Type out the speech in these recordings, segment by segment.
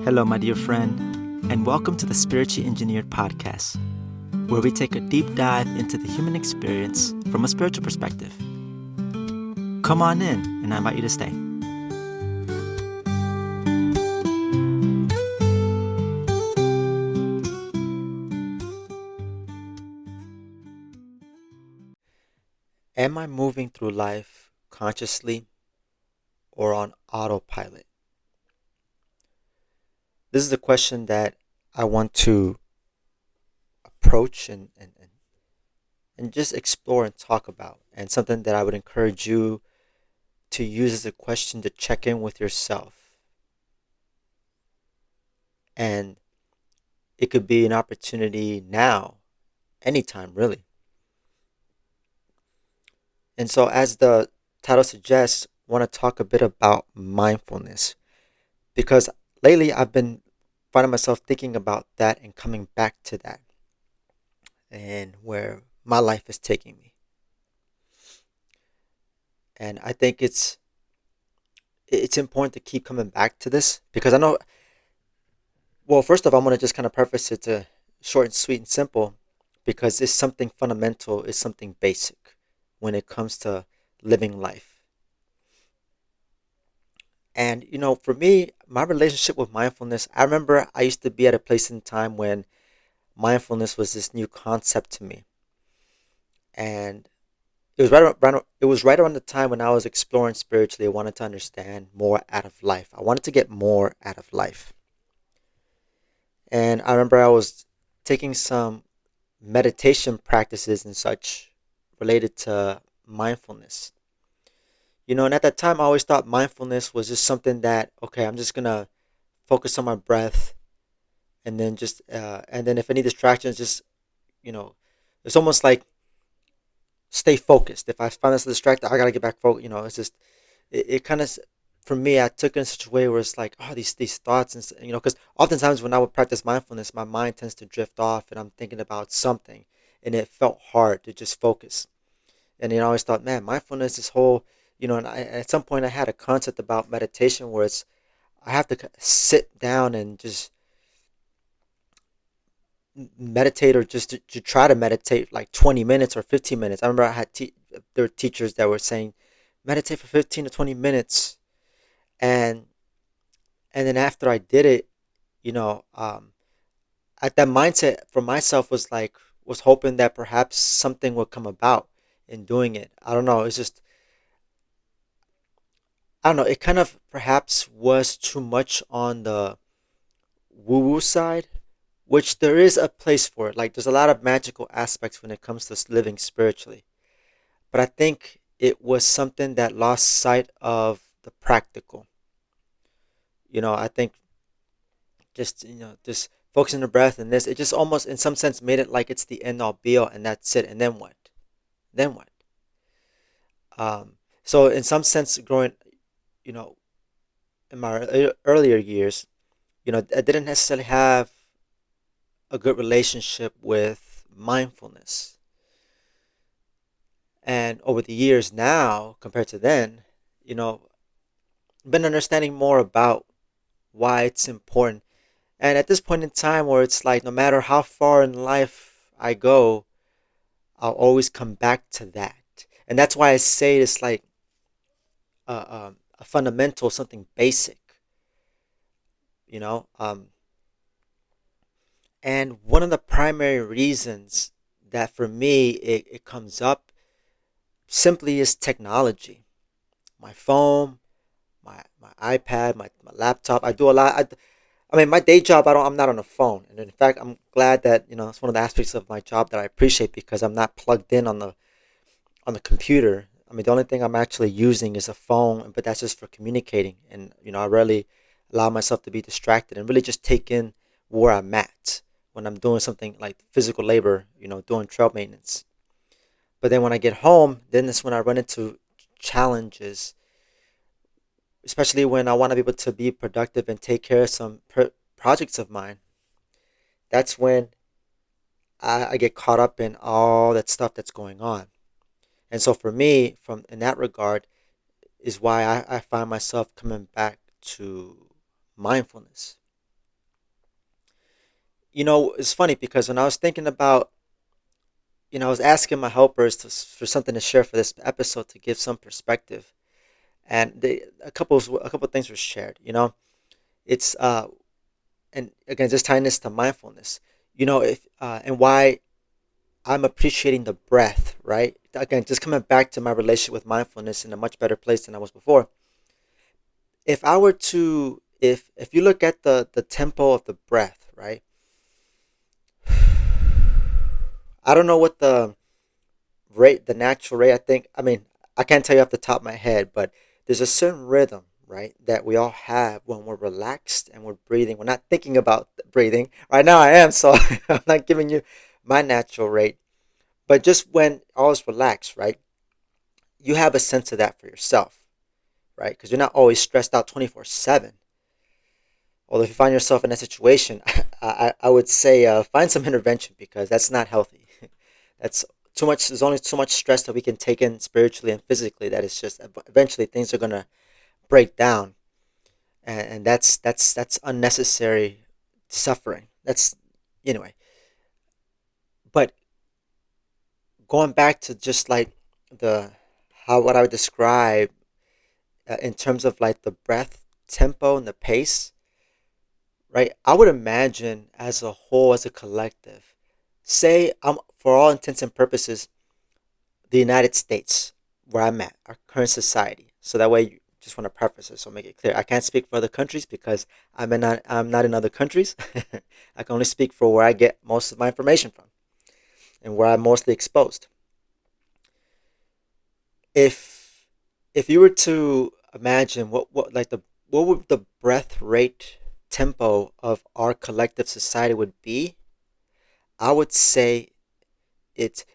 Hello, my dear friend, and welcome to the Spiritually Engineered Podcast, where we take a deep dive into the human experience from a spiritual perspective. Come on in, and I invite you to stay. Am I moving through life consciously or on autopilot? This is a question that I want to approach and just explore and talk about, and something that I would encourage you to use as a question to check in with yourself. And it could be an opportunity now, anytime really. And so, as the title suggests, I want to talk a bit about mindfulness because lately I've been finding myself thinking about that and coming back to that and where my life is taking me. And I think it's important to keep coming back to this because I know, well, first of all, I'm going to just kind of preface it to short and sweet and simple because it's something fundamental, it's something basic when it comes to living life. And, for me, my relationship with mindfulness, I remember I used to be at a place in time when mindfulness was this new concept to me. And it was right around the time when I was exploring spiritually. I wanted to understand more out of life. I wanted to get more out of life. And I remember I was taking some meditation practices and such related to mindfulness. And at that time, I always thought mindfulness was just something that, okay, I'm just going to focus on my breath and then if any distractions, just, you know, it's almost like stay focused. If I find this distracted, I got to get back focused. It's just, it kind of, for me, I took it in such a way where it's like, oh, these thoughts, and, because oftentimes when I would practice mindfulness, my mind tends to drift off and I'm thinking about something and it felt hard to just focus. And I always thought, man, mindfulness, this whole, and at some point I had a concept about meditation where I have to sit down and just meditate, or just to try to meditate like 20 minutes or 15 minutes. I remember there were teachers that were saying, meditate for 15 to 20 minutes. And, and then after I did it, you know, um, at that mindset for myself was hoping that perhaps something would come about in doing it. I don't know. I don't know. It kind of perhaps was too much on the woo woo side, which there is a place for it. Like there's a lot of magical aspects when it comes to living spiritually. But I think it was something that lost sight of the practical. I think just focusing the breath and this, it just almost in some sense made it like it's the end all be all and that's it. And then what? Then what? So in some sense, growing, you know, in my earlier years, I didn't necessarily have a good relationship with mindfulness. And over the years now, compared to then, I've been understanding more about why it's important. And at this point in time where it's like no matter how far in life I go, I'll always come back to that. And that's why I say it's like a fundamental, something basic, you know. And one of the primary reasons that for me it comes up simply is technology. My phone, my iPad, my laptop. I do a lot. I mean, my day job, I'm not on the phone, and in fact, I'm glad that it's one of the aspects of my job that I appreciate because I'm not plugged in on the computer. I mean, the only thing I'm actually using is a phone, but that's just for communicating, and I rarely allow myself to be distracted and really just take in where I'm at when I'm doing something like physical labor, doing trail maintenance. But then when I get home, then that's when I run into challenges, especially when I want to be able to be productive and take care of some projects of mine. That's when I get caught up in all that stuff that's going on. And so for me, from in that regard, is why I find myself coming back to mindfulness. It's funny because when I was thinking about, I was asking my helpers for something to share for this episode to give some perspective, and a couple of things were shared. It's and again, just tying this to mindfulness. If and why I'm appreciating the breath, right? Again, just coming back to my relationship with mindfulness in a much better place than I was before. If you look at the tempo of the breath, right? I don't know what the natural rate. I mean, I can't tell you off the top of my head, but there's a certain rhythm, right, that we all have when we're relaxed and we're breathing. We're not thinking about breathing right now. I am, so I'm not giving you my natural rate, but just when all is relaxed, right, you have a sense of that for yourself, right, because you're not always stressed out 24/7. Although if you find yourself in that situation, I would say find some intervention because that's not healthy. That's too much. There's only too much stress that we can take in spiritually and physically. That it's just eventually things are gonna break down, and that's unnecessary suffering. That's anyway. But going back to just like the how what I would describe in terms of like the breath tempo and the pace, right? I would imagine as a whole, as a collective, say for all intents and purposes, the United States, where I'm at, our current society. So that way, just want to preface it, so make it clear. I can't speak for other countries because I'm not in other countries. I can only speak for where I get most of my information from and where I'm mostly exposed. If if you were to imagine what would the breath rate tempo of our collective society would be, I would say it's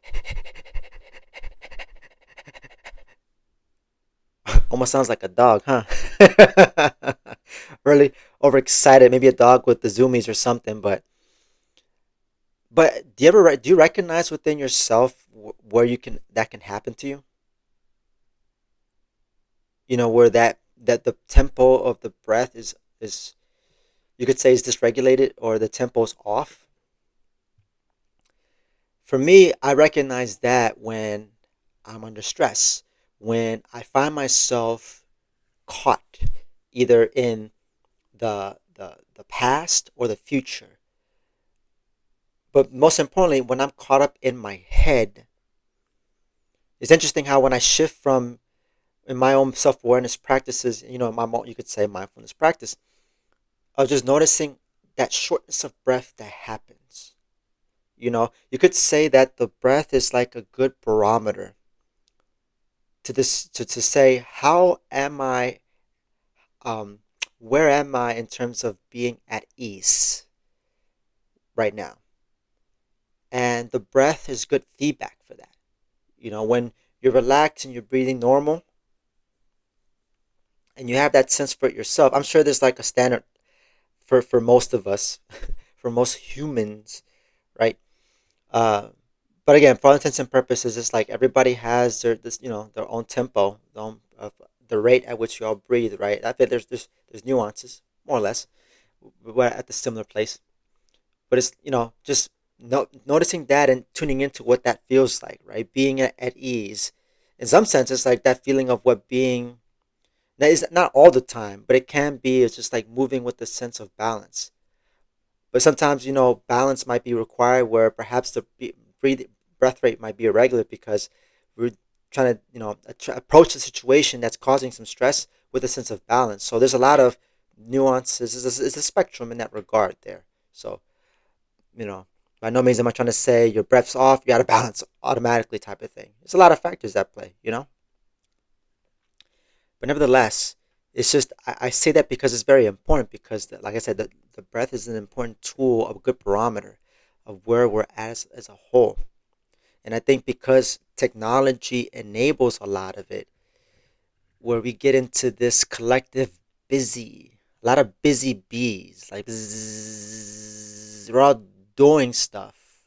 almost sounds like a dog, huh? Really overexcited, maybe a dog with the zoomies or something. But do you recognize within yourself where you can that can happen to you? Where that the tempo of the breath is you could say is dysregulated or the tempo's off. For me, I recognize that when I'm under stress, when I find myself caught either in the past or the future. But most importantly, when I'm caught up in my head, it's interesting how when I shift from in my own self awareness practices, you could say mindfulness practice, I was just noticing that shortness of breath that happens. You could say that the breath is like a good barometer to say how am I, um, where am I in terms of being at ease right now, and the breath is good feedback for that. When you're relaxed and you're breathing normal and you have that sense for it yourself, I'm sure there's like a standard for most of us, for most humans, right? Uh, but again, for all intents and purposes, it's like everybody has their own tempo, the rate at which you all breathe, right? I think there's nuances, more or less, we're at the similar place. But it's just noticing that and tuning into what that feels like, right? Being at ease. In some sense, it's like that feeling of what being that is not all the time, but it can be. It's just like moving with a sense of balance. But sometimes balance might be required where perhaps the breathe breath rate might be irregular because we're trying to approach the situation that's causing some stress with a sense of balance. So there's a lot of nuances. It's a spectrum in that regard there. So you know, by no means am I trying to say your breath's off, you got to balance automatically type of thing. There's a lot of factors at play. But nevertheless, it's just, I say that because it's very important because, like I said, the breath is an important tool, a good barometer of where we're at as a whole. And I think because technology enables a lot of it, where we get into this collective busy, a lot of busy bees, like bzzz, we're all doing stuff.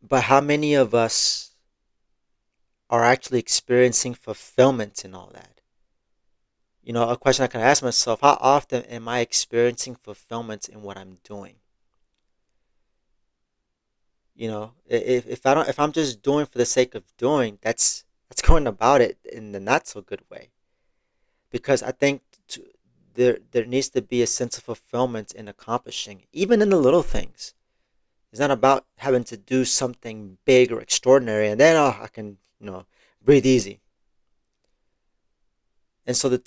But how many of us are actually experiencing fulfillment in all that? A question I can ask myself: how often am I experiencing fulfillment in what I'm doing? If I'm just doing for the sake of doing, that's going about it in the not so good way. Because I think there needs to be a sense of fulfillment in accomplishing, even in the little things. It's not about having to do something big or extraordinary, and then I can breathe easy. And so the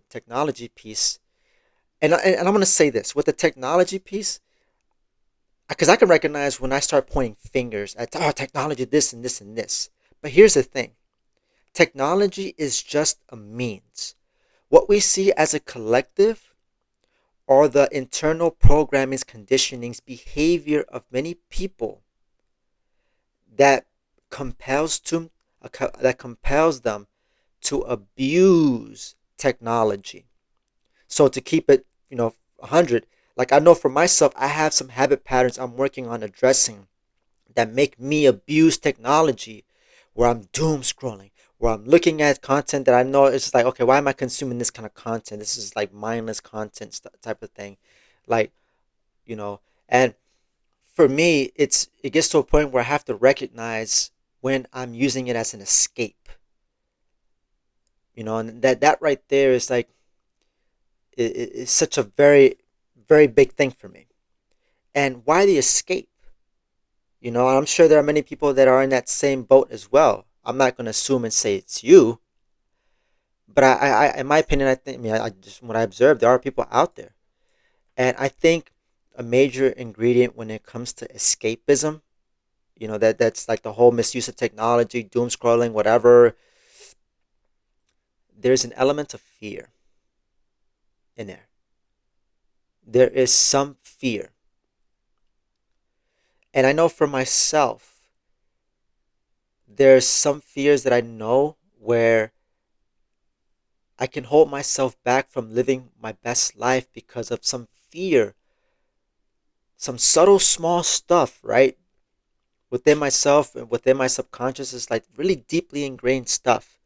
technology piece, and I'm going to say this with the technology piece, because I can recognize when I start pointing fingers at technology, this and this and this. But here's the thing: technology is just a means. What we see as a collective are the internal programmings, conditionings, behavior of many people that compels to that compels them to abuse technology. So to keep it, 100, like I know for myself, I have some habit patterns I'm working on addressing that make me abuse technology, where I'm doom scrolling, where I'm looking at content that I know it's just like, okay, why am I consuming this kind of content? This is like mindless content type of thing, like you know. And for me, it gets to a point where I have to recognize when I'm using it as an escape, and that right there is like it's such a very very big thing for me. And why the escape? And I'm sure there are many people that are in that same boat as well. I'm not going to assume and say it's you, but in my opinion, I just what I observed, there are people out there, and I think a major ingredient when it comes to escapism, that's like the whole misuse of technology, doom scrolling, whatever. There's an element of fear in there. There is some fear, and I know for myself, there's some fears that I know where I can hold myself back from living my best life because of some fear, some subtle small stuff, right? Within myself and within my subconscious is like really deeply ingrained stuff.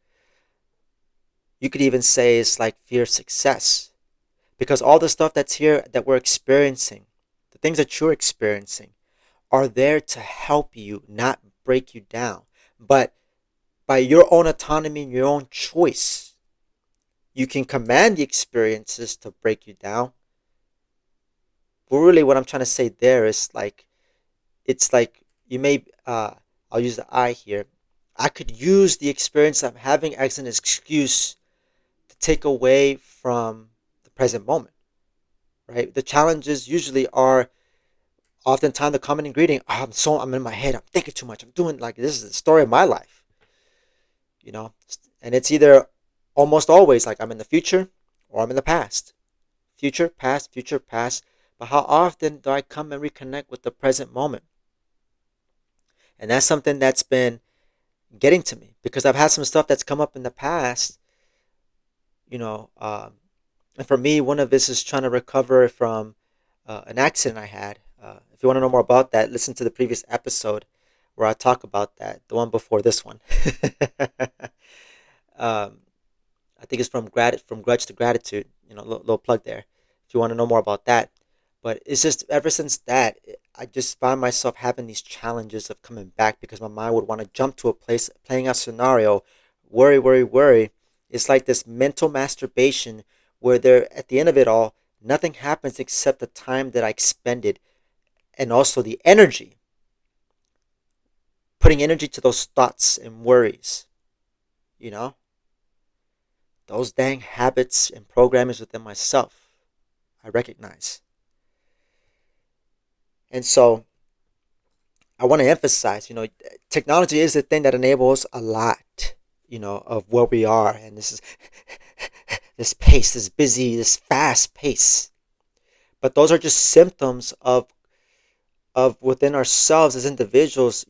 You could even say it's like fear of success. Because all the stuff that's here that we're experiencing, the things that you're experiencing, are there to help you, not break you down. But by your own autonomy and your own choice, you can command the experiences to break you down. But really, what I'm trying to say there is like, it's like you may, I'll use the I here. I could use the experience I'm having as an excuse to take away from the present moment, right? The challenges usually are oftentimes the common ingredient. I'm in my head. I'm thinking too much. I'm doing like this is the story of my life, you know, and it's either almost always like I'm in the future or I'm in the past. Future, past, future, past. But how often do I come and reconnect with the present moment? And that's something that's been getting to me because I've had some stuff that's come up in the past, you know. And for me, one of this is trying to recover from an accident I had. If you want to know more about that, listen to the previous episode where I talk about that, the one before this one. um, I think it's from grudge to gratitude. Little plug there. If you want to know more about that, but it's just ever since that, I just found myself having these challenges of coming back because my mind would want to jump to a place, playing a scenario, worry, worry, worry. It's like this mental masturbation where there, at the end of it all, nothing happens except the time that I expended and also the energy, putting energy to those thoughts and worries. You know, those dang habits and programmings within myself, I recognize. And so I want to emphasize, technology is the thing that enables a lot, of where we are. And this is this pace, this busy, this fast pace. But those are just symptoms of within ourselves as individuals,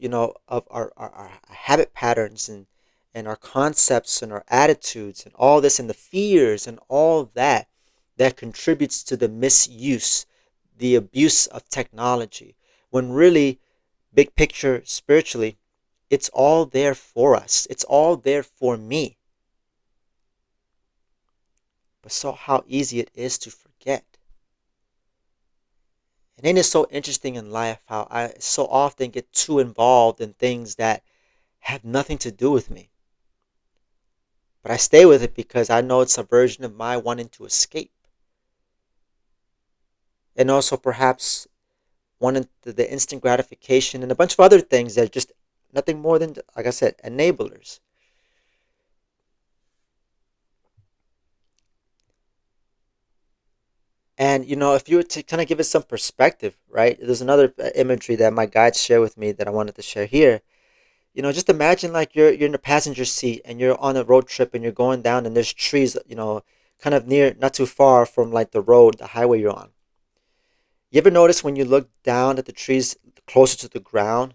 of our habit patterns and our concepts and our attitudes and all this and the fears and all that contributes to the misuse, the abuse of technology. When really, big picture spiritually, it's all there for us. It's all there for me. but so how easy it is to forget. And ain't it so interesting in life how I so often get too involved in things that have nothing to do with me. But I stay with it because I know it's a version of my wanting to escape. And also perhaps wanting the instant gratification and a bunch of other things that are just nothing more than, like I said, enablers. And if you were to kind of give it some perspective, right? There's another imagery that my guides share with me that I wanted to share here. Just imagine like you're in the passenger seat and you're on a road trip and you're going down and there's trees, kind of near, not too far from like the road, the highway you're on. You ever notice when you look down at the trees closer to the ground,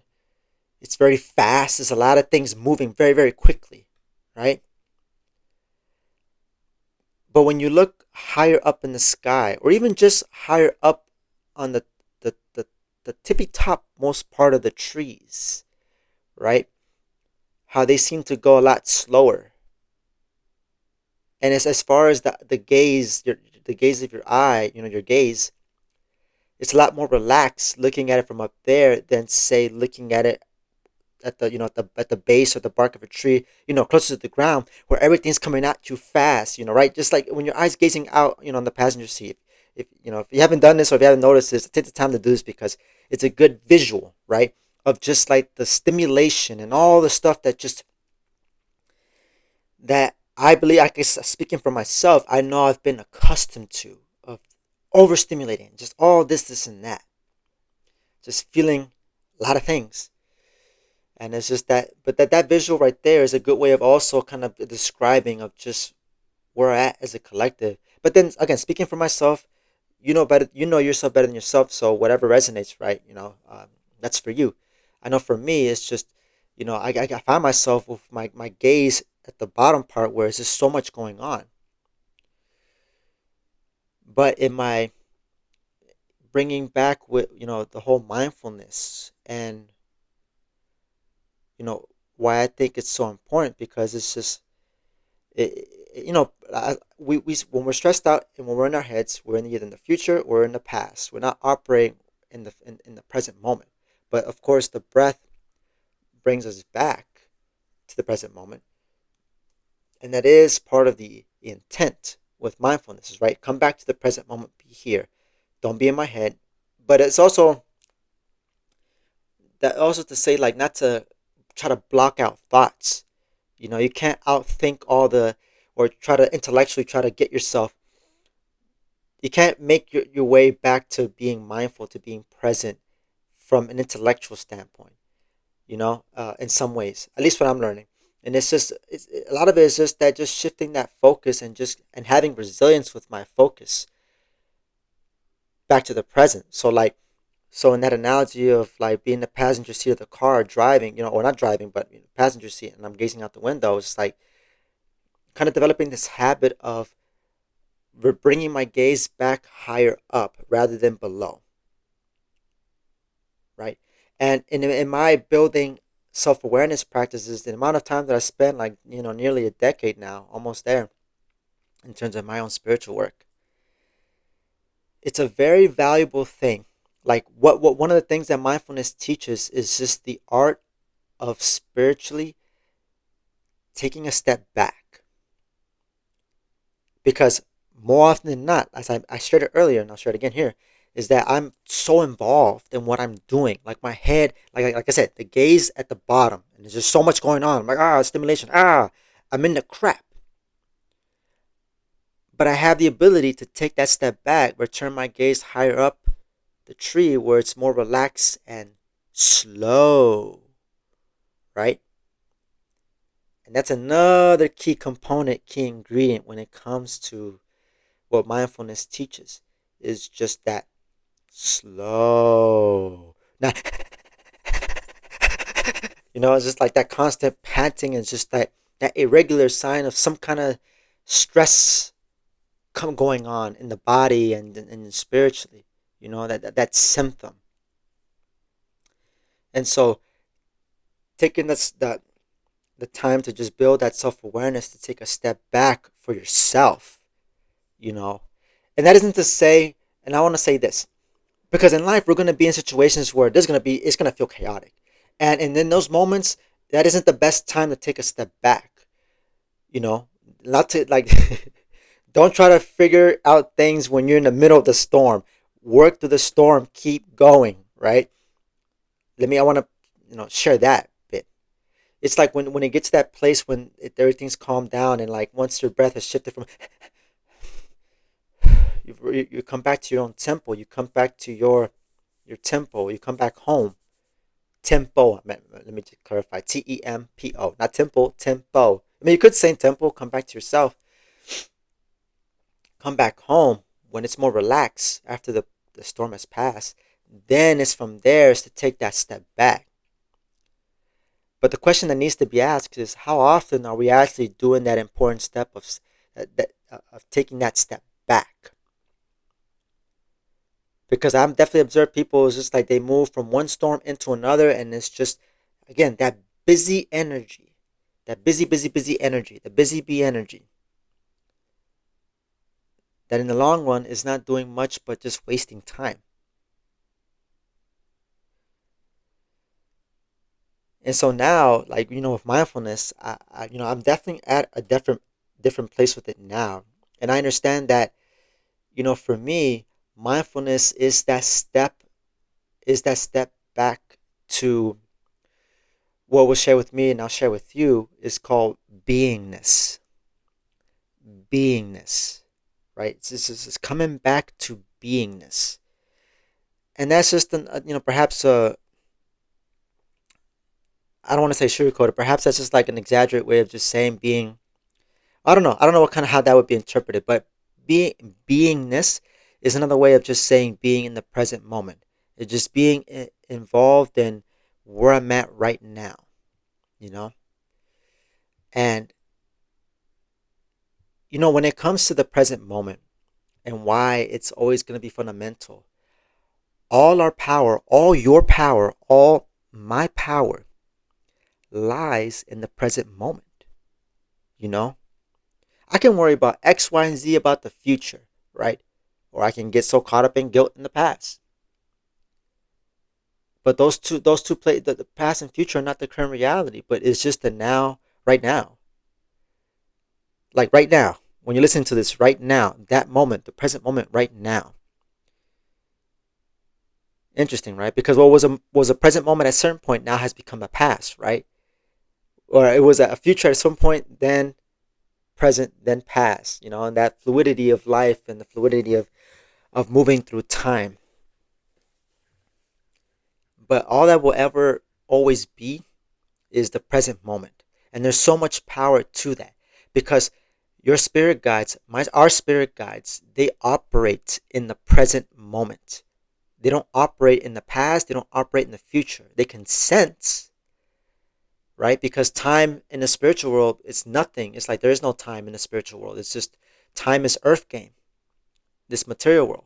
it's very fast. There's a lot of things moving very, very quickly, right? But when you look higher up in the sky, or even just higher up on the tippy top most part of the trees, right? How they seem to go a lot slower. And as far as the gaze, the gaze of your eye, your gaze, it's a lot more relaxed looking at it from up there than say looking at it at the at the base or the bark of a tree, closer to the ground, where everything's coming at you fast, right? Just like when your eyes gazing out, on the passenger seat. If you haven't done this or if you haven't noticed this, take the time to do this because it's a good visual, right? Of just like the stimulation and all the stuff that I believe, I guess speaking for myself, I know I've been accustomed to of overstimulating, just all this and that, just feeling a lot of things. And it's just that, but that visual right there is a good way of also kind of describing of just where we're at as a collective. But then again, speaking for myself, you know yourself better than yourself. So whatever resonates, right? That's for you. I know for me, it's just, I find myself with my gaze at the bottom part where it's just so much going on. But in my bringing back with, the whole mindfulness and, you know, why I think it's so important because it's just we when we're stressed out and when we're in our heads, we're in either in the future or in the past. We're not operating in the present moment. But of course, the breath brings us back to the present moment, and that is part of the intent with mindfulness. Is right. Come back to the present moment. Be here. Don't be in my head. But it's also that also to say like not to try to block out thoughts. You can't outthink all the or try to intellectually try to get yourself. You can't make your way back to being mindful, to being present from an intellectual standpoint, in some ways, at least what I'm learning. And a lot of it is just that, just shifting that focus and having resilience with my focus back to the present. So in that analogy of like being the passenger seat of the car driving, or not driving, but passenger seat, and I'm gazing out the window, it's like kind of developing this habit of bringing my gaze back higher up rather than below, right? And in my building self-awareness practices, the amount of time that I spent, like, nearly a decade now, almost there, in terms of my own spiritual work, it's a very valuable thing. Like what one of the things that mindfulness teaches is just the art of spiritually taking a step back. Because more often than not, as I shared it earlier, and I'll share it again here, is that I'm so involved in what I'm doing. Like my head, like I said, the gaze at the bottom, and there's just so much going on. I'm like, stimulation, I'm in the crap. But I have the ability to take that step back, return my gaze higher up the tree where it's more relaxed and slow, right? And that's another key component, key ingredient when it comes to what mindfulness teaches is just that slow. Now, it's just like that constant panting and just that irregular sign of some kind of stress going on in the body and spiritually. That symptom. And so taking the time to just build that self awareness, to take a step back for yourself, you know. And that isn't to say, and I want to say this, because in life we're going to be in situations where it's going to feel chaotic, and in those moments, that isn't the best time to take a step back, you know, not to like, don't try to figure out things when you're in the middle of the storm. Work through the storm, keep going, right? I want to, share that bit. It's like when it gets to that place when everything's calmed down, and like once your breath has shifted from, you come back to your own tempo, you come back to your tempo, you come back home. Tempo, let me just clarify, Tempo, not temple, tempo. I mean, you could say tempo, come back to yourself, come back home when it's more relaxed after the storm has passed. Then it's from there is to take that step back. But the question that needs to be asked is, how often are we actually doing that important step of taking that step back? Because I'm definitely observed people, it's just like they move from one storm into another, and it's just, again, that busy energy, that busy energy, the busy bee energy, that in the long run is not doing much but just wasting time. And so now, like, with mindfulness, I'm definitely at a different place with it now. And I understand that, for me, mindfulness is that step back to what was shared with me and I'll share with you, is called beingness. Beingness, right? It's coming back to beingness. And that's just perhaps I don't want to say sugarcoated. Perhaps that's just like an exaggerated way of just saying being. I don't know. I don't know what kind of how that would be interpreted, but beingness is another way of just saying being in the present moment. It's just being involved in where I'm at right now, you know. And when it comes to the present moment and why it's always going to be fundamental, all our power, all your power, all my power lies in the present moment. You know, I can worry about X, Y, and Z about the future, right? Or I can get so caught up in guilt in the past. But those two play the past and future are not the current reality, but it's just the now, right now. Like right now, when you're listening to this right now, that moment, the present moment right now. Interesting, right? Because what was a present moment at a certain point now has become a past, right? Or it was a future at some point, then present, then past, and that fluidity of life and the fluidity of moving through time. But all that will ever always be is the present moment. And there's so much power to that, because your spirit guides, our spirit guides, they operate in the present moment. They don't operate in the past, they don't operate in the future. They can sense, right? Because time in the spiritual world is nothing. It's like there is no time in the spiritual world. It's just time is earth game, this material world,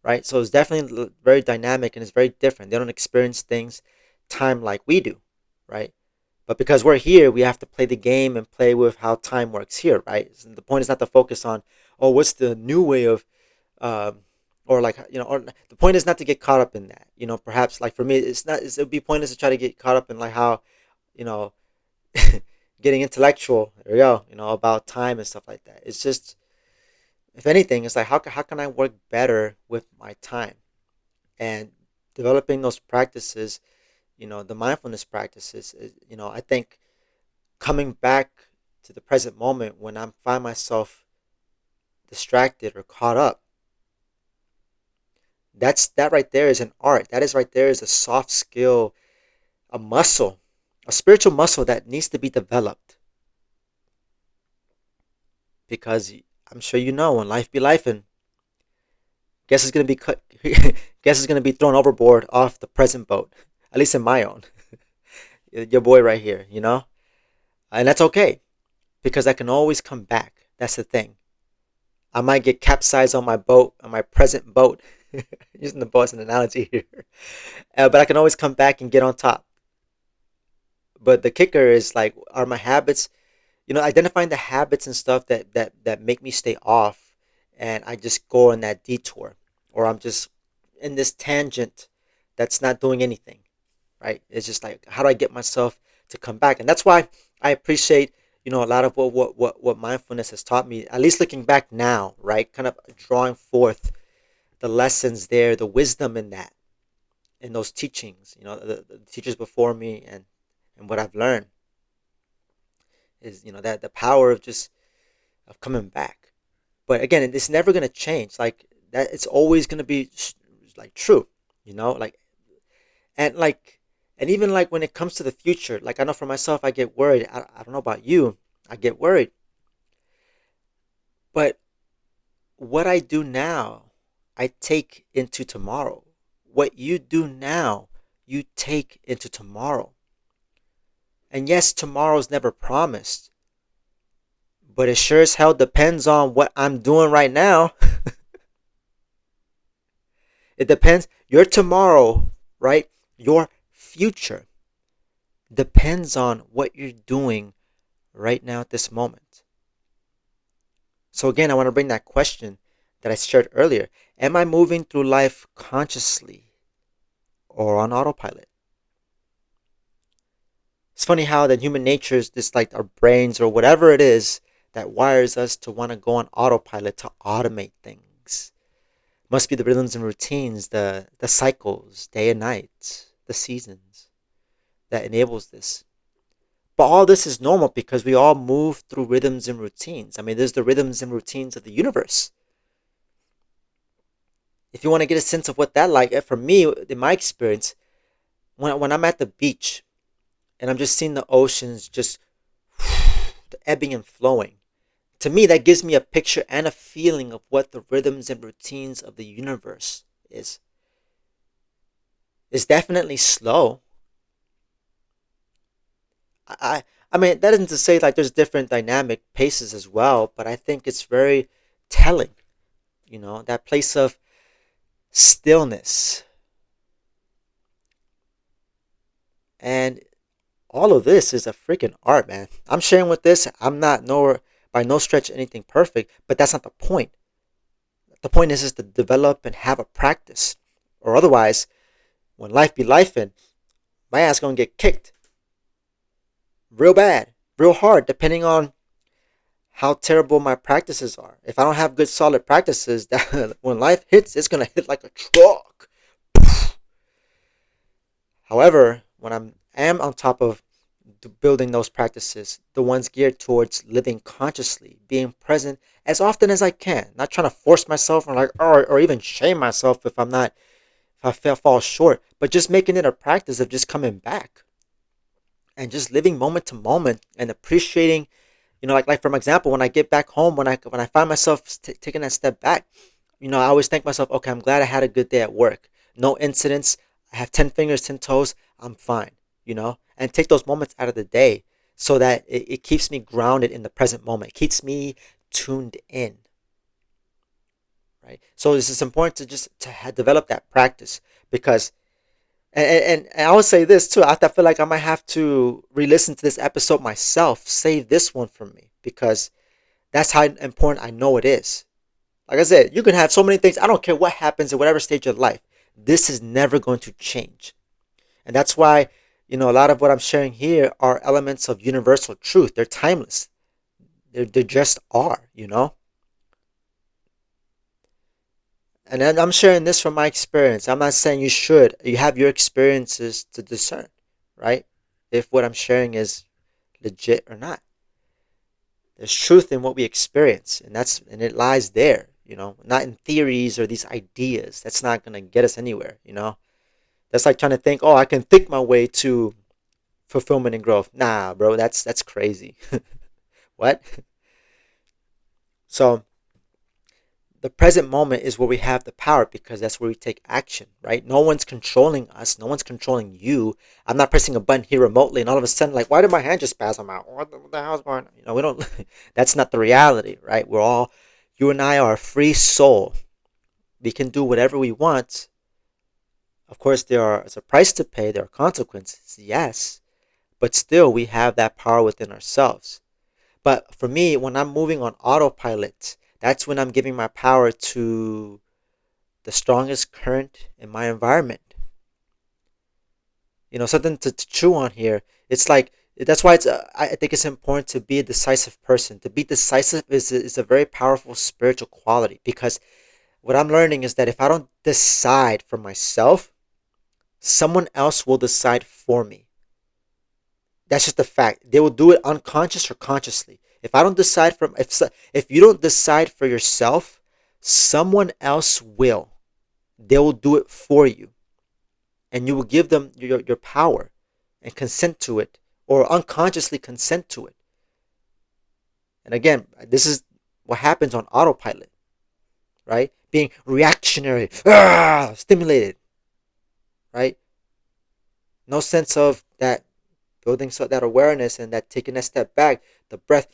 right? So it's definitely very dynamic and it's very different. They don't experience things time like we do, right? But because we're here, we have to play the game and play with how time works here, right? So the point is not to focus on, oh, what's the new way of, um, or like, or the point is not to get caught up in that. Perhaps like for me, it would be pointless to try to get caught up in like how, you know, getting intellectual. There we go. About time and stuff like that. It's just, if anything, it's like how can I work better with my time, and developing those practices. The mindfulness practices. I think coming back to the present moment when I find myself distracted or caught up. That right there is an art. That is right there is a soft skill, a muscle, a spiritual muscle that needs to be developed. Because I'm sure when life be life, and guess is gonna be cut. Guess is gonna be thrown overboard off the present boat. At least in my own, your boy right here. And that's okay because I can always come back. That's the thing. I might get capsized on my boat, on my present boat, using the boat as an analogy here. But I can always come back and get on top. But the kicker is like, are my habits? identifying the habits and stuff that make me stay off, and I just go on that detour, or I'm just in this tangent that's not doing anything, right? It's just like, how do I get myself to come back? And that's why I appreciate, a lot of what mindfulness has taught me, at least looking back now, right? Kind of drawing forth the lessons there, the wisdom in that, in those teachings, the teachers before me, and what I've learned is, that the power of just of coming back. But again, it's never gonna change. Like that, it's always gonna be like true, like, and like, and even like when it comes to the future, like I know for myself, I get worried. I don't know about you, I get worried. But what I do now, I take into tomorrow. What you do now, you take into tomorrow. And yes, tomorrow's never promised, but it sure as hell depends on what I'm doing right now. It depends. Your tomorrow, right? Your future depends on what you're doing right now at this moment. So, again, I want to bring that question that I shared earlier. Am I moving through life consciously or on autopilot? It's funny how that human nature is just like our brains or whatever it is that wires us to want to go on autopilot, to automate things. Must be the rhythms and routines, the cycles, day and night, the seasons that enables this. But all this is normal because we all move through rhythms and routines. I mean, there's the rhythms and routines of the universe. If you want to get a sense of what that like, for me, in my experience, when I'm at the beach and I'm just seeing the oceans just the ebbing and flowing, to me that gives me a picture and a feeling of what the rhythms and routines of the universe is. It's definitely slow. I I mean, that isn't to say like there's different dynamic paces as well, but I think it's very telling. That place of stillness, and all of this is a freaking art, man. I'm sharing with this. I'm not nor by no stretch anything perfect, but that's not the point. The point is to develop and have a practice, or otherwise, when life be lifing, my ass gonna get kicked real bad, real hard, depending on how terrible my practices are. If I don't have good solid practices, that when life hits, it's gonna hit like a truck. However, when am on top of building those practices, the ones geared towards living consciously, being present as often as I can, not trying to force myself or like or even shame myself if I'm not if I fall short, but just making it a practice of just coming back and just living moment to moment and appreciating, like from example, when I get back home, when I find myself taking that step back, I always thank myself, okay, I'm glad I had a good day at work. No incidents. I have 10 fingers, 10 toes. I'm fine, and take those moments out of the day so that it keeps me grounded in the present moment. It keeps me tuned in, right? So this is important to just develop that practice because, and I will say this too. I feel like I might have to re-listen to this episode myself, save this one for me because that's how important I know it is. Like I said, you can have so many things. I don't care what happens at whatever stage of life. This is never going to change. And that's why, a lot of what I'm sharing here are elements of universal truth. They're timeless. They just are. And then I'm sharing this from my experience. I'm not saying you should. You have your experiences to discern, right? If what I'm sharing is legit or not. There's truth in what we experience, and it lies there, not in theories or these ideas. That's not gonna get us anywhere. That's like trying to think, oh, I can think my way to fulfillment and growth. Nah, bro, that's crazy. What? So the present moment is where we have the power because that's where we take action, right? No one's controlling us. No one's controlling you. I'm not pressing a button here remotely and all of a sudden, like, why did my hand just spasm out? What the hell's going on? We don't, that's not the reality, right? You and I are a free soul. We can do whatever we want. Of course, there's a price to pay. There are consequences, yes. But still, we have that power within ourselves. But for me, when I'm moving on autopilot, that's when I'm giving my power to the strongest current in my environment. Something to chew on here. It's like that's why I think it's important to be a decisive person. To be decisive is a very powerful spiritual quality, because what I'm learning is that if I don't decide for myself, someone else will decide for me. That's just a fact. They will do it unconscious or consciously. If I don't decide for if you don't decide for yourself, someone else will. They will do it for you, and you will give them your power and consent to it, or unconsciously consent to it. And again, this is what happens on autopilot, right? Being reactionary, stimulated, right? No sense of that building, so that awareness, and that taking a step back, the breath,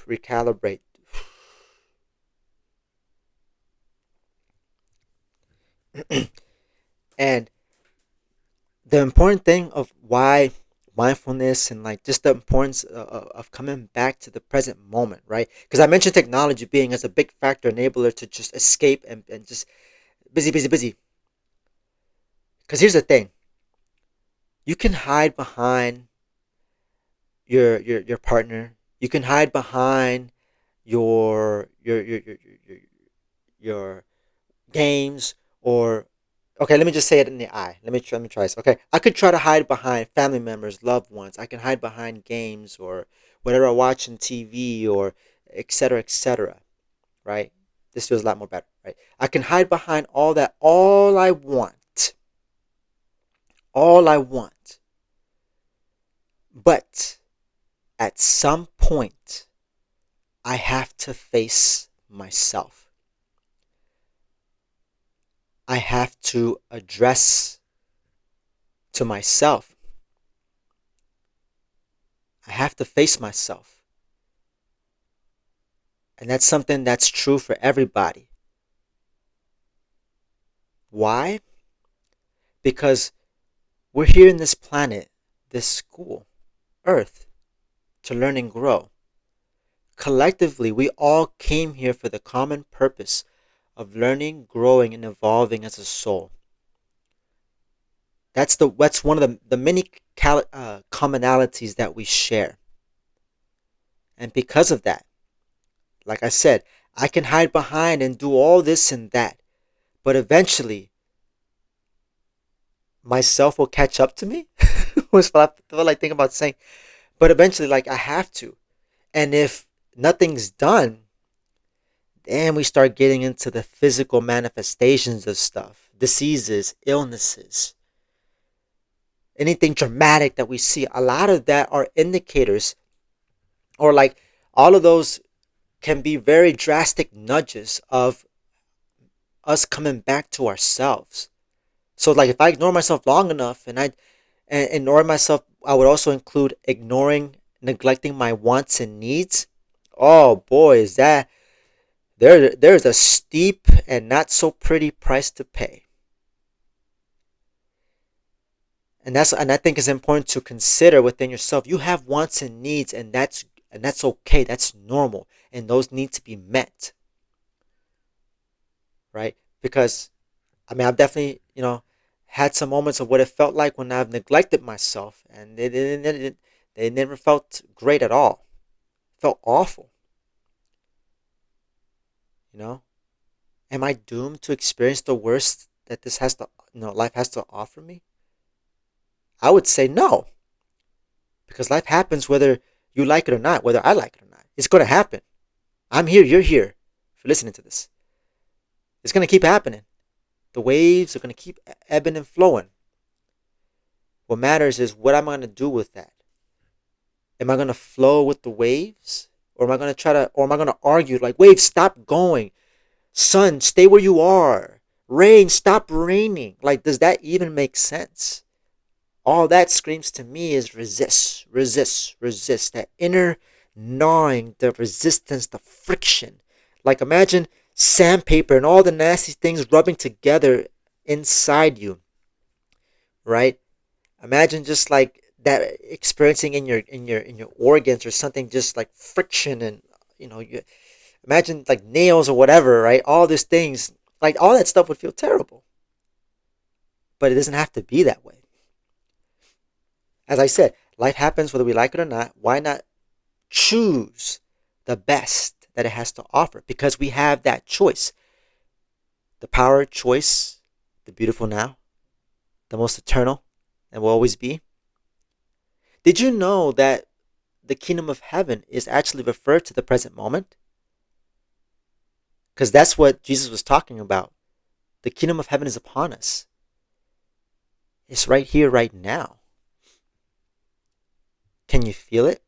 recalibrate. And the important thing of why mindfulness, and like just the importance of coming back to the present moment, right? Because I mentioned technology being as a big factor enabler to just escape and just busy, busy, busy. Because here's the thing: you can hide behind your partner. You can hide behind your your games, or okay, let me just say it in the eye. Let me try this. Okay, I could try to hide behind family members, loved ones. I can hide behind games or whatever I watch on TV, or etc. etc. Right? This feels a lot more better, right? I can hide behind all that, all I want. But at some point, I have to face myself. I have to address to myself. I have to face myself. And that's something that's true for everybody. Why? Because we're here in this planet, this school, Earth, to learn and grow. Collectively, we all came here for the common purpose of learning, growing, and evolving as a soul. That's one of the many commonalities that we share. And because of that, like I said, I can hide behind and do all this and that, but eventually myself will catch up to me. Was what I think about saying. But eventually, like, I have to. And if nothing's done, then we start getting into the physical manifestations of stuff, diseases, illnesses, anything dramatic that we see. A lot of that are indicators, or like all of those can be very drastic nudges of us coming back to ourselves. So, like, if I ignore myself long enough, and ignore myself, I would also include ignoring, neglecting my wants and needs. Oh boy, is that there's a steep and not so pretty price to pay. And I think it's important to consider within yourself. You have wants and needs, and that's okay. That's normal, and those need to be met, right? Because I mean, I've definitely, had some moments of what it felt like when I've neglected myself, and they never felt great at all. It felt awful, you know. Am I doomed to experience the worst that this has to, life has to offer me? I would say no, because life happens whether you like it or not, whether I like it or not. It's going to happen. I'm here, you're here for listening to this. It's going to keep happening. The waves are going to keep ebbing and flowing. What matters is what am I going to do with that? Am I going to flow with the waves? Or am I going to argue like, waves, stop going. Sun, stay where you are. Rain, stop raining. Like, does that even make sense? All that screams to me is resist, resist, resist. That inner gnawing, the resistance, the friction. Like, imagine sandpaper and all the nasty things rubbing together inside you, right? Imagine just like that experiencing in your organs, or something, just like friction, and you imagine like nails or whatever, right? All these things, like all that stuff would feel terrible, but it doesn't have to be that way. As I said, life happens whether we like it or not. Why not choose the best that it has to offer? Because we have that choice, the power of choice, the beautiful now, the most eternal, and will always be. Did you know that the kingdom of heaven is actually referred to the present moment? Because that's what Jesus was talking about. The kingdom of heaven is upon us. It's right here, right now. Can you feel it?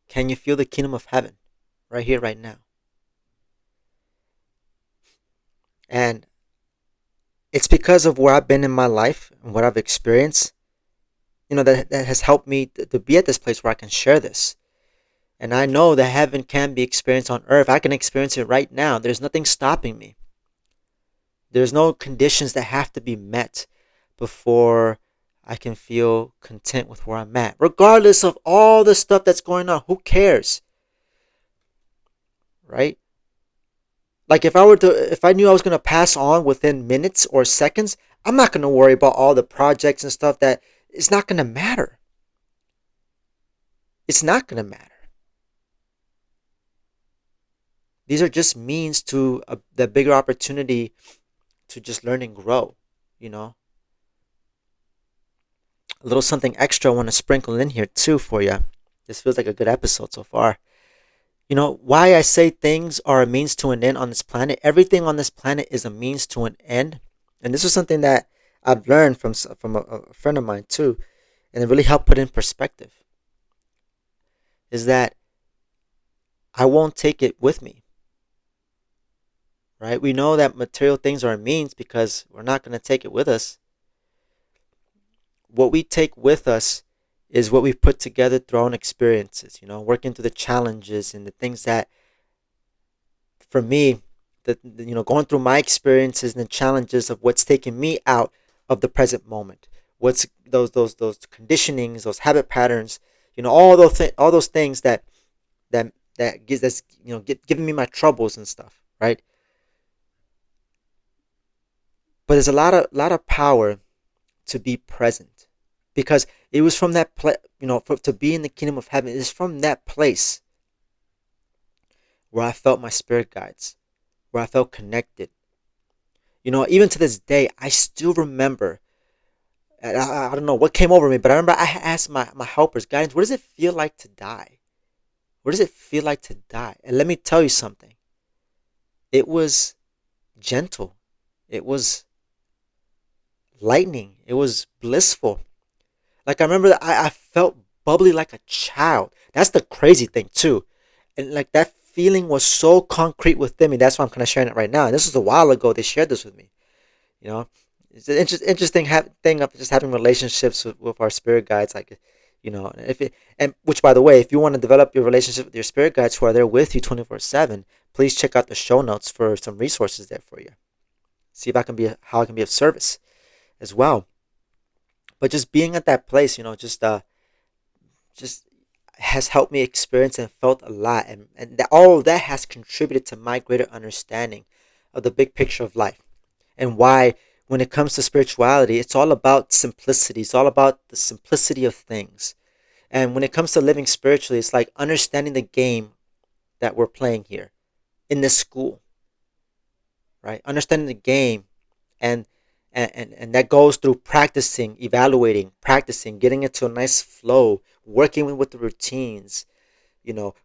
Can you feel the kingdom of heaven right here, right now? And it's because of where I've been in my life and what I've experienced, that has helped me to be at this place where I can share this. And I know that heaven can be experienced on earth. I can experience it right now. There's nothing stopping me. There's no conditions that have to be met before I can feel content with where I'm at. Regardless of all the stuff that's going on, who cares? Right? Like if I knew I was going to pass on within minutes or seconds, I'm not going to worry about all the projects and stuff that it's not going to matter. It's not going to matter. These are just means to the bigger opportunity to just learn and grow, you know? A little something extra I want to sprinkle in here too for you. This feels like a good episode so far. Why I say things are a means to an end on this planet. Everything on this planet is a means to an end. And this was something that I've learned from a friend of mine too. And it really helped put in perspective. Is that I won't take it with me. Right? We know that material things are a means because we're not going to take it with us. What we take with us is what we've put together through our own experiences, working through the challenges and the things that, for me, going through my experiences and the challenges of what's taken me out of the present moment. What's those conditionings, those habit patterns, all those things that gives us, giving me my troubles and stuff, right? But there's a lot of power to be present, because it was from that place, to be in the kingdom of heaven. It is from that place where I felt my spirit guides, where I felt connected. Even to this day, I still remember. I don't know what came over me, but I remember I asked my helpers, guidance, what does it feel like to die? What does it feel like to die? And let me tell you something. It was gentle. It was lightning. It was blissful. Like I remember that I felt bubbly like a child. That's the crazy thing too. And like that feeling was so concrete within me. That's why I'm kind of sharing it right now. And this was a while ago. They shared this with me. You know, it's an interesting thing of just having relationships with our spirit guides. Like, if it, and which, by the way, if you want to develop your relationship with your spirit guides who are there with you 24/7, please check out the show notes for some resources there for you. See if how I can be of service as well. But just being at that place, just has helped me experience and felt a lot, and all of that has contributed to my greater understanding of the big picture of life, and why when it comes to spirituality, it's all about simplicity. It's all about the simplicity of things. And when it comes to living spiritually, it's like understanding the game that we're playing here in this school, right? Understanding the game, and and that goes through practicing, evaluating, practicing, getting into a nice flow, working with the routines,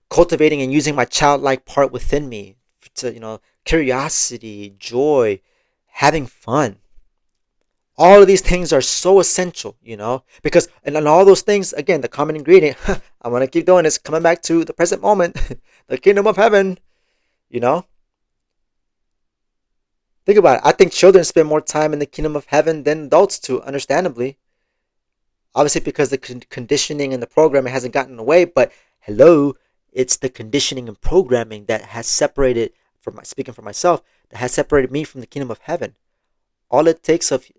cultivating and using my childlike part within me to, curiosity, joy, having fun. All of these things are so essential, because, and all those things, again, the common ingredient, I want to keep doing this, coming back to the present moment, the kingdom of heaven, you know? Think about it. I think children spend more time in the kingdom of heaven than adults do, understandably. Obviously, because the conditioning and the programming hasn't gotten away, but hello, it's the conditioning and programming that has separated, speaking for myself, that has separated me from the kingdom of heaven. All it takes of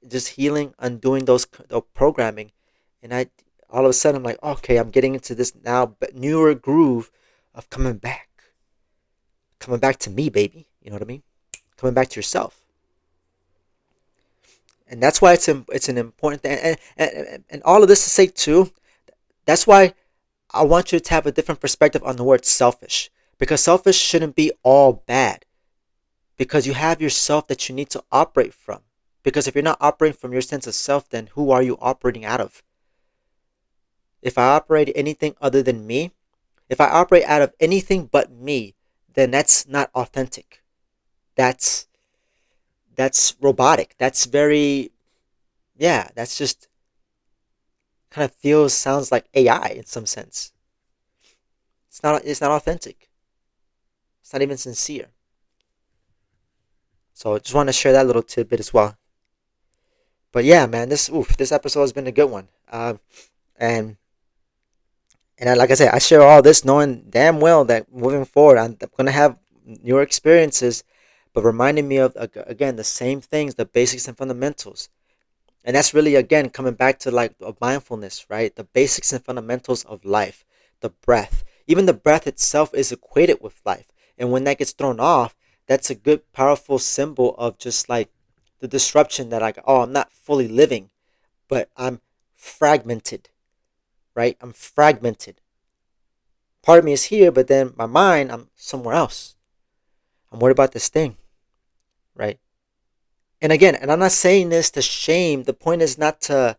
just healing, undoing those programming, and I all of a sudden I'm like, okay, I'm getting into this now, but newer groove of coming back to me, baby. You know what I mean? Coming back to yourself, and that's why it's an important thing, and all of this to say too. That's why I want you to have a different perspective on the word selfish, because selfish shouldn't be all bad, because you have yourself that you need to operate from. Because if you're not operating from your sense of self, then who are you operating out of? If I operate anything other than me, if I operate out of anything but me, then that's not authentic. That's that's robotic. That's very, yeah, that's just kind of feels sounds like AI in some sense. It's not authentic. It's not even sincere. So I just want to share that little tidbit as well. But yeah, man, this episode has been a good one. And like I said, I share all this knowing damn well that moving forward, I'm gonna have newer experiences, but reminding me of again the same things, the basics and fundamentals. And that's really again coming back to like of mindfulness, right? The basics and fundamentals of life, the breath. Even the breath itself is equated with life. And when that gets thrown off, that's a good powerful symbol of just like the disruption that like, oh, I'm not fully living, but I'm fragmented, right? I'm fragmented. Part of me is here, but then my mind, I'm somewhere else. I'm worried about this thing, right? And again, and I'm not saying this to shame. The point is not to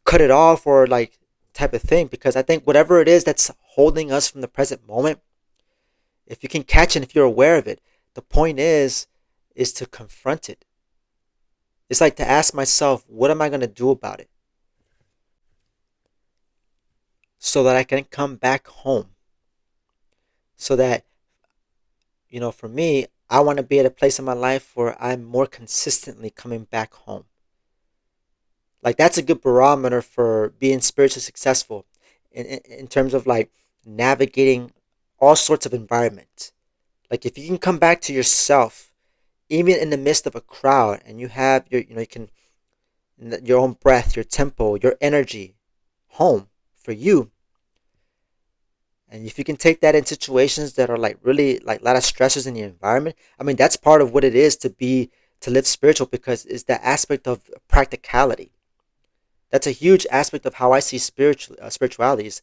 cut it off or like type of thing, because I think whatever it is that's holding us from the present moment, if you can catch it, if you're aware of it, the point is to confront it. It's like to ask myself, what am I going to do about it so that I can come back home? So that, for me, I want to be at a place in my life where I'm more consistently coming back home. Like that's a good barometer for being spiritually successful in terms of like navigating all sorts of environments. Like if you can come back to yourself, even in the midst of a crowd, and you have you can your own breath, your tempo, your energy, home for you. And if you can take that in situations that are like really like a lot of stressors in the environment, I mean that's part of what it is to live spiritual, because it's that aspect of practicality. That's a huge aspect of how I see spirituality is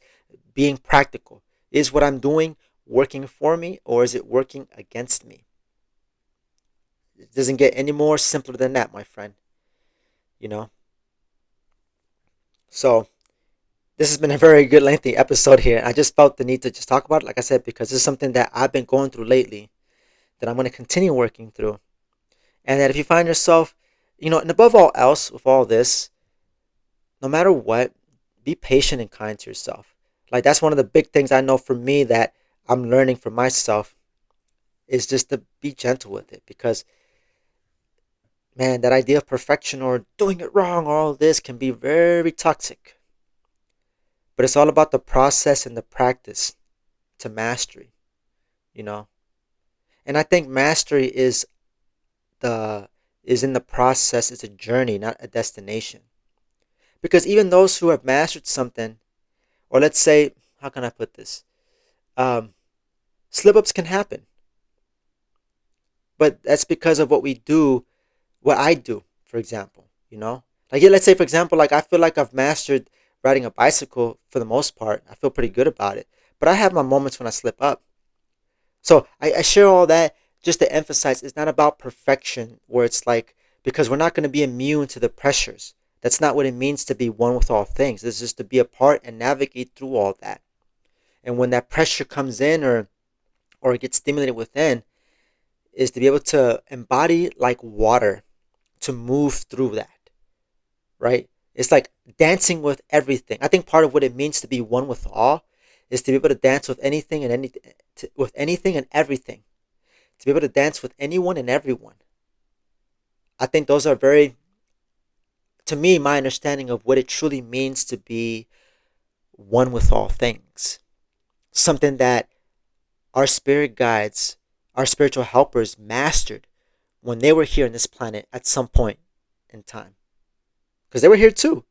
being practical. Is what I'm doing working for me, or is it working against me? It doesn't get any more simpler than that, my friend. You know. So this has been a very good lengthy episode here. I just felt the need to just talk about it, like I said, because this is something that I've been going through lately, that I'm going to continue working through, and that if you find yourself, and above all else, with all this, no matter what, be patient and kind to yourself. Like that's one of the big things I know for me that I'm learning for myself, is just to be gentle with it, because man, that idea of perfection or doing it wrong or all this can be very toxic. But it's all about the process and the practice to mastery, you know. And I think mastery the is in the process. It's a journey, not a destination. Because even those who have mastered something, or let's say, how can I put this? Um, Slip ups can happen, but that's because of what we do, what I do, for example. Like yeah, let's say for example, like I feel like I've mastered riding a bicycle for the most part. I feel pretty good about it, but I have my moments when I slip up. So I share all that just to emphasize it's not about perfection, where it's like, because we're not going to be immune to the pressures. That's not what it means to be one with all things. It's just to be a part and navigate through all that. And when that pressure comes in, or it gets stimulated within, is to be able to embody like water, to move through that, right? It's like dancing with everything. I think part of what it means to be one with all is to be able to dance with anything and with anything and everything. To be able to dance with anyone and everyone. I think those are very, to me, my understanding of what it truly means to be one with all things. Something that our spirit guides, our spiritual helpers mastered when they were here on this planet at some point. in time because they were here too.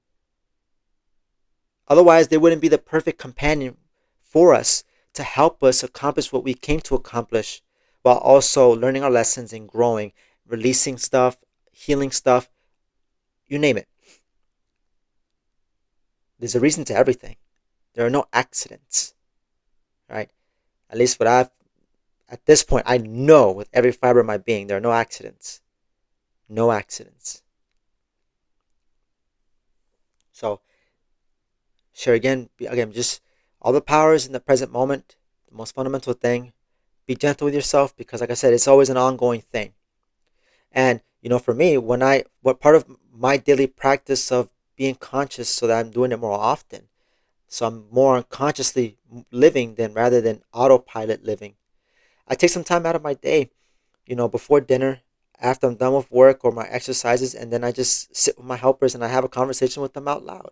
Otherwise, they wouldn't be the perfect companion for us to help us accomplish what we came to accomplish while also learning our lessons and growing, releasing stuff, healing stuff, you name it. There's a reason to everything. There are no accidents, right? At least what I've, at this point, I know with every fiber of my being, there are no accidents. No accidents. So, share again, just all the powers in the present moment, the most fundamental thing. Be gentle with yourself because, like I said, it's always an ongoing thing. And, for me, what part of my daily practice of being conscious so that I'm doing it more often, so I'm more unconsciously living than rather than autopilot living. I take some time out of my day, before dinner, after I'm done with work or my exercises, and then I just sit with my helpers and I have a conversation with them out loud.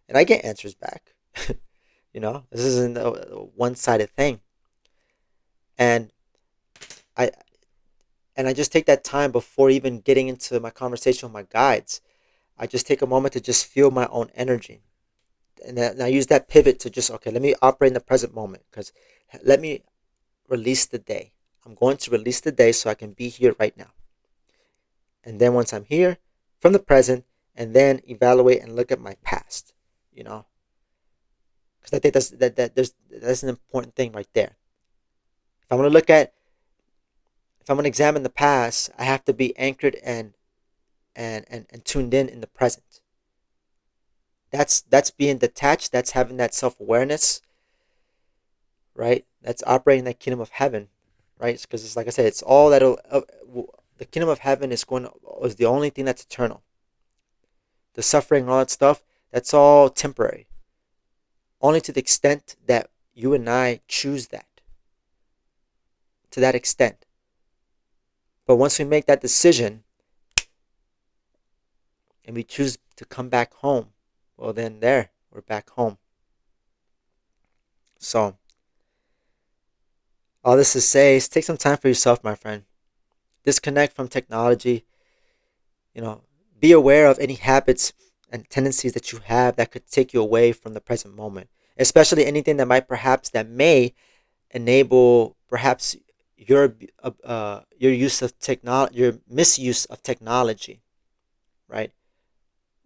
And I get answers back. This isn't a one-sided thing. And I and I just take that time before even getting into my conversation with my guides. I just take a moment to just feel my own energy. And I use that pivot to just, okay, let me operate in the present moment because let me release the day. I'm going to release the day so I can be here right now. And then once I'm here from the present, and then evaluate and look at my past, because I think that's an important thing right there. If I'm going to look at, if I'm going to examine the past, I have to be anchored and tuned in the present. That's being detached. That's having that self-awareness, right? That's operating that kingdom of heaven, right? Because it's like I said, it's all that the kingdom of heaven is the only thing that's eternal. The suffering and all that stuff, that's all temporary. Only to the extent that you and I choose that. To that extent. But once we make that decision and we choose to come back home, well then we're back home. So all this to say is take some time for yourself, my friend. Disconnect from technology. You know, be aware of any habits and tendencies that you have that could take you away from the present moment, especially anything that may enable perhaps your use of technology, your misuse of technology, right?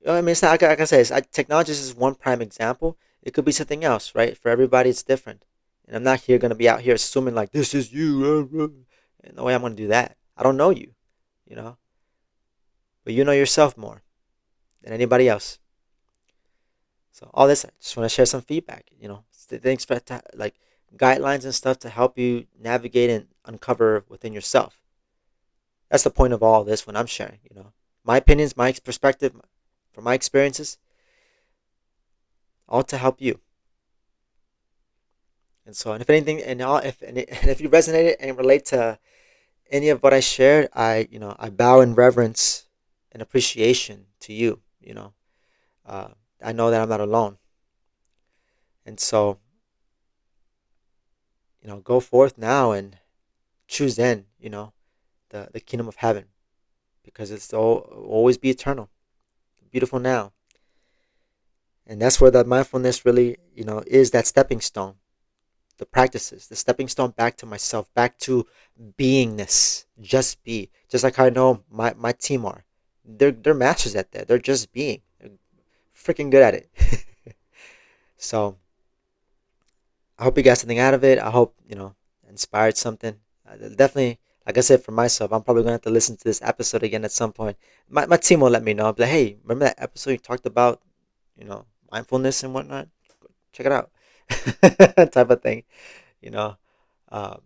I mean, it's not like I said. Technology is just one prime example. It could be something else, right? For everybody, it's different. And I'm not here gonna be out here assuming like this is you. No way I'm gonna do that. I don't know you, you know, but you know yourself more than anybody else. So all this, I just want to share some feedback. Things for like guidelines and stuff to help you navigate and uncover within yourself. That's the point of all this when I'm sharing. My opinions, my perspective, from my experiences, all to help you. And so, and if anything, and if you resonated and relate to any of what I shared, I bow in reverence and appreciation to you. Uh, I know that I'm not alone, and so go forth now and choose then. The kingdom of heaven, because always be eternal, beautiful now, and that's where the mindfulness really is that stepping stone. The practices, the stepping stone back to myself, back to beingness. Just like I know my team are. They're masters at that. They're just being. They're freaking good at it. So I hope you got something out of it. I hope inspired something. Definitely, like I said for myself, I'm probably gonna have to listen to this episode again at some point. My team will let me know. I'll be like, hey, remember that episode you talked about, mindfulness and whatnot? Check it out, type of thing. You know, um,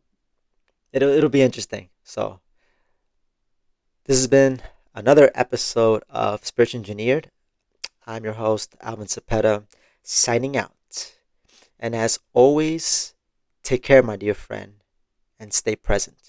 it'll be interesting. So this has been another episode of Spiritual Engineered. I'm your host, Alvin Cepeda, signing out. And as always, take care, my dear friend, and stay present.